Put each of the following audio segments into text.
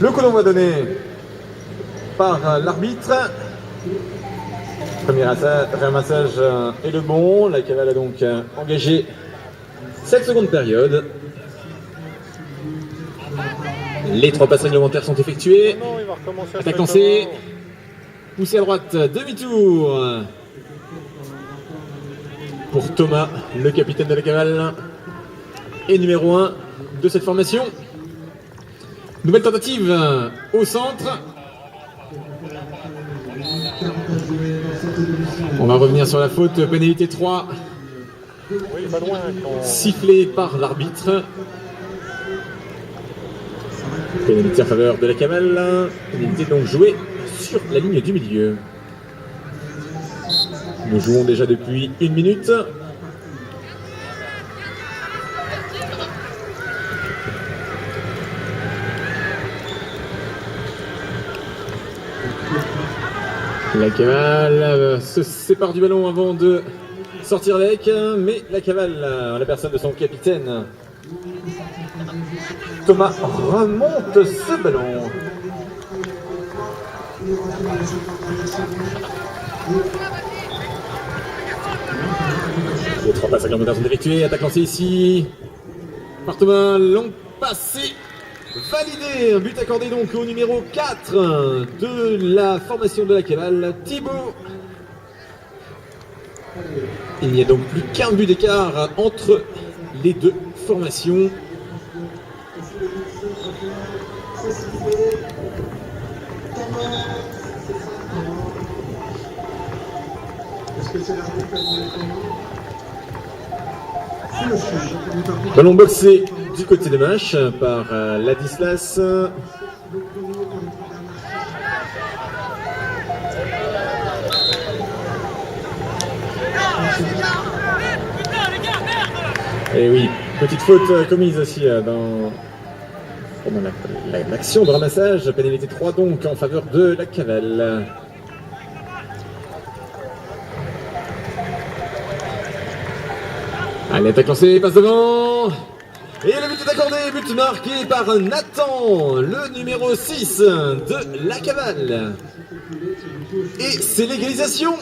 Le coup d'envoi donné par l'arbitre. Premier ramassage est le bon. La cavale a donc engagé cette seconde période. Les 3 passes réglementaires sont effectuées. Attaque lancée. Poussé à droite, demi-tour. Pour Thomas, le capitaine de la cavale. Et numéro 1 de cette formation. Nouvelle tentative au centre. On va revenir sur la faute, pénalité 3. Sifflé par l'arbitre. Pénalité en faveur de la cavale. Pénalité donc jouée sur la ligne du milieu. Nous jouons déjà depuis 1 minute. La cavale se sépare du ballon avant de sortir avec, mais la cavale, la personne de son capitaine, Thomas, remonte ce ballon. Les 3 passes réglementaires sont effectuées. Attaque lancée ici par Thomas. Long passé validé. Un but accordé donc au numéro 4 de la formation de la cavale, Thibaut. Il n'y a donc plus qu'un but d'écart entre les 2 formations. Ballon boxé du côté de Mâche par Ladislas. Et oui, petite faute commise aussi dans l'action de ramassage. Pénalité 3 donc en faveur de la cavale. Allez, attaque lancée, passe devant. Et le but est accordé, but marqué par Nathan, le numéro 6 de la cavale. Et c'est l'égalisation.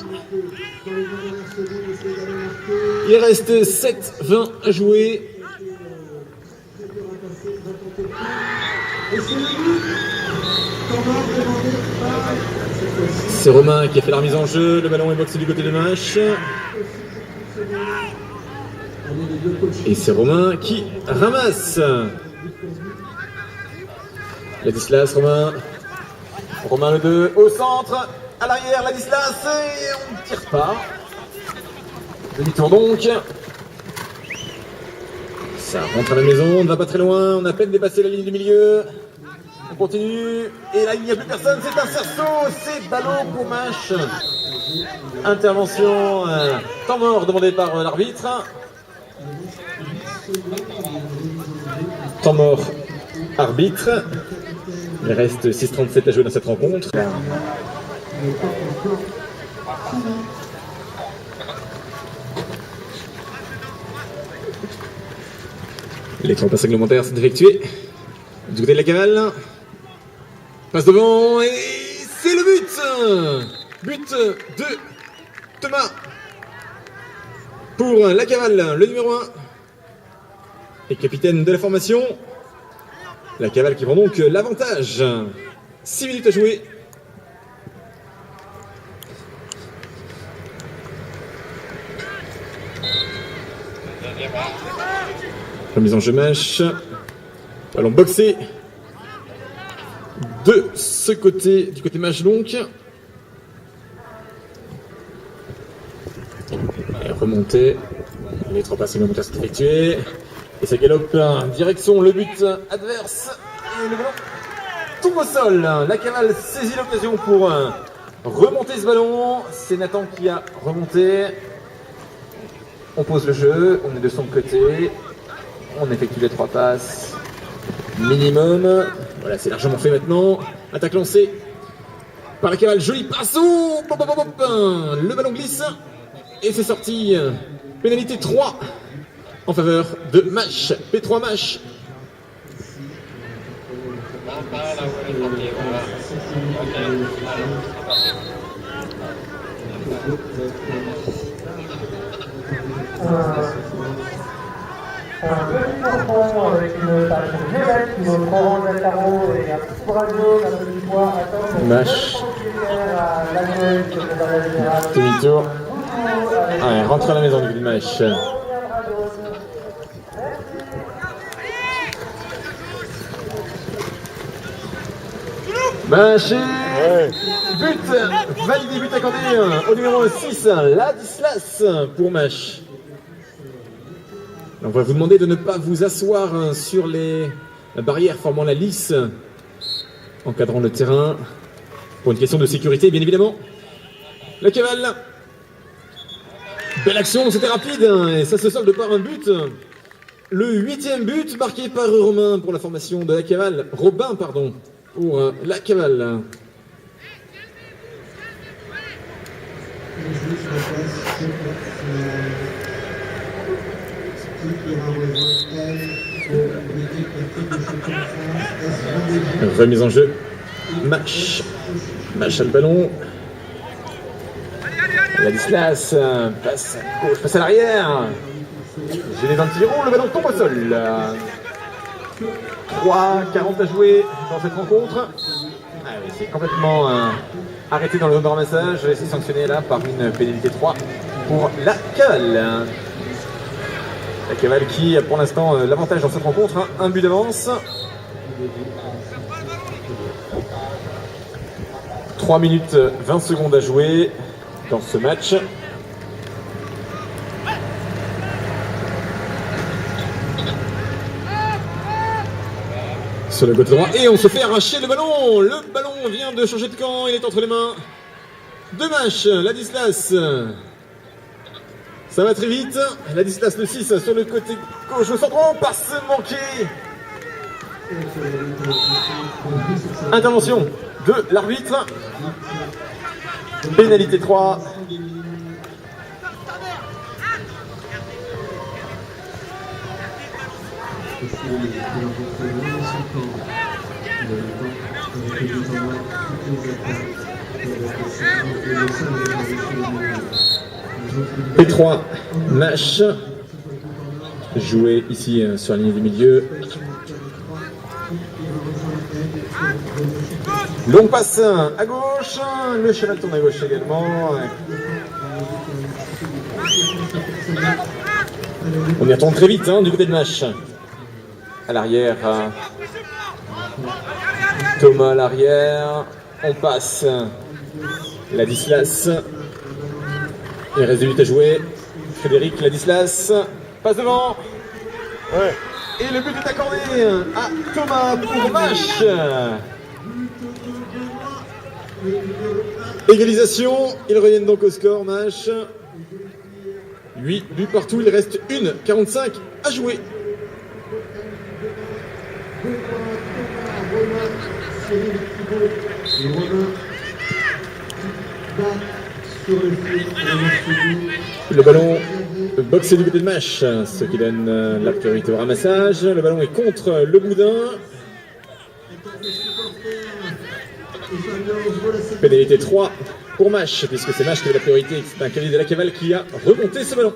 Il reste 7-20 à jouer. C'est Romain qui a fait la remise en jeu. Le ballon est boxé du côté de Mâche. Et c'est Romain qui ramasse. Ladislas, Romain. Romain le 2 au centre. À l'arrière, Ladislas. Et on ne tire pas. Demi-tour donc. Ça rentre à la maison. On ne va pas très loin. On a à peine dépassé la ligne du milieu. On continue. Et là, il n'y a plus personne. C'est un cerceau. C'est ballon pour Mâche. Intervention. Temps mort demandé par l'arbitre. Temps mort, arbitre. Il reste 6:37 à jouer dans cette rencontre. Les 3 passes réglementaires sont effectuées. Du côté de la cavale. Passe devant et c'est le but. But de Thomas pour la cavale, le numéro 1. Et capitaine de la formation. La cavale qui prend donc l'avantage. 6 minutes à jouer. Remise en jeu Mâche. Ballon boxé. De ce côté, du côté Mâche donc. Et remontée. Les 3 passes réglementaires sont effectuées. Et ça galope en direction le but adverse. Et le ballon tombe au sol. La cavale saisit l'occasion pour remonter ce ballon. C'est Nathan qui a remonté. On pose le jeu. On est de son côté. On effectue les 3 passes minimum. Voilà, c'est largement fait maintenant. Attaque lancée par la cavale. Joli passe. Le ballon glisse. Et c'est sorti. Pénalité 3 en faveur de Mâche. P3 Mâche. Un petit poisson avec une tache violette, une autre orange à carreaux et un petit bras jaune, un petit pois à tendre. Mâche. À l'accueil, secrétariat général. Demi-tour. Allez, rentre à la maison du Mâche. Mâche. But validé, but accordé au numéro 6, Ladislas pour Mâche. On va vous demander de ne pas vous asseoir sur les barrières formant la lisse, encadrant le terrain, pour une question de sécurité, bien évidemment. La cavale. Belle action, c'était rapide, et ça se solde par un but. Le 8e but marqué par Romain pour la formation de la cavale. Robin, pardon, pour la cavale. Remise en jeu. Mâche a le ballon. Ladislas passe à gauche, passe à l'arrière. Gêné dans le petit rond, le ballon tombe au sol. 3:40 à jouer dans cette rencontre. Ah oui, c'est complètement arrêté dans le zone de ramassage. C'est sanctionné là par une pénalité 3 pour la cavale. La cavale qui a pour l'instant l'avantage dans cette rencontre, hein, un but d'avance. 3 minutes 20 secondes à jouer dans ce match. Sur le côté droit, et on se fait arracher le ballon. Le ballon vient de changer de camp, il est entre les mains de Mâche, Ladislas. Ça va très vite. Ladislas le 6 sur le côté gauche au centre. Oh, passe manquée. Intervention de l'arbitre. Pénalité 3. P3, Mâche, joué ici sur la ligne du milieu. Longue passe à gauche, le cheval tourne à gauche également. On y retourne très vite hein, du côté de Mâche. À l'arrière, Thomas à l'arrière, on passe Ladislas. Il reste 2 minutes à jouer. Frédéric Ladislas passe devant. Ouais. Et le but est accordé à Thomas pour Mâche. Égalisation. Ils reviennent donc au score, Mâche. 8 buts partout. Il reste 1:45 à jouer. Le ballon boxé du côté de Mâche, ce qui donne la priorité au ramassage. Le ballon est contre le boudin. Pénalité 3 pour Mâche, puisque c'est Mâche qui a la priorité. C'est un cavalier de la cavale qui a remonté ce ballon.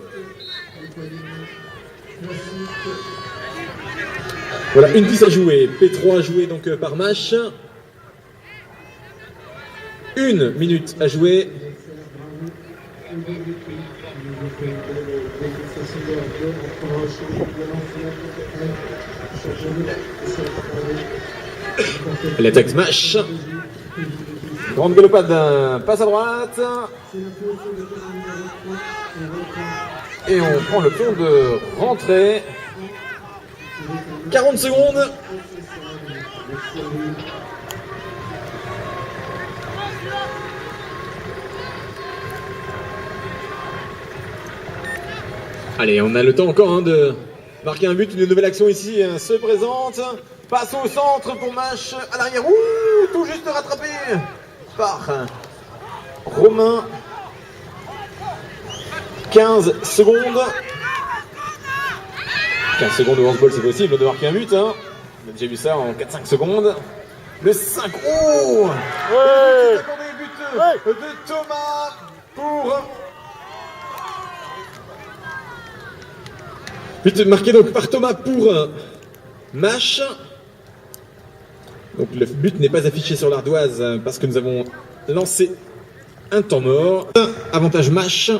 Voilà, une piste à jouer. P3 à jouer donc par Mâche. 1 minute à jouer. L'attaque Mâche. Grande galopade, passe à droite. Et on prend le temps de rentrer. 40 secondes. Allez, on a le temps encore hein, de marquer un but. Une nouvelle action ici se présente. Passe au centre pour Mâche à l'arrière. Ouh, tout juste rattrapé par Romain. 15 secondes. 15 secondes au handball, c'est possible de marquer un but. Hein. On a déjà vu ça en 4-5 secondes. Le 5. Oh, Ouais. but de Thomas pour... But marqué donc par Thomas pour Mash. Donc le but n'est pas affiché sur l'ardoise parce que nous avons lancé un temps mort. Avantage Mash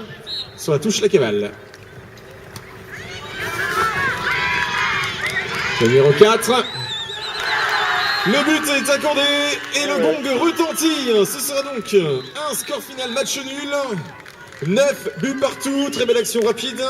sur la touche la cavale. Numéro 4. Le but est accordé et le gong retentit. Ce sera donc un score final match nul. 9 buts partout. Très belle action rapide.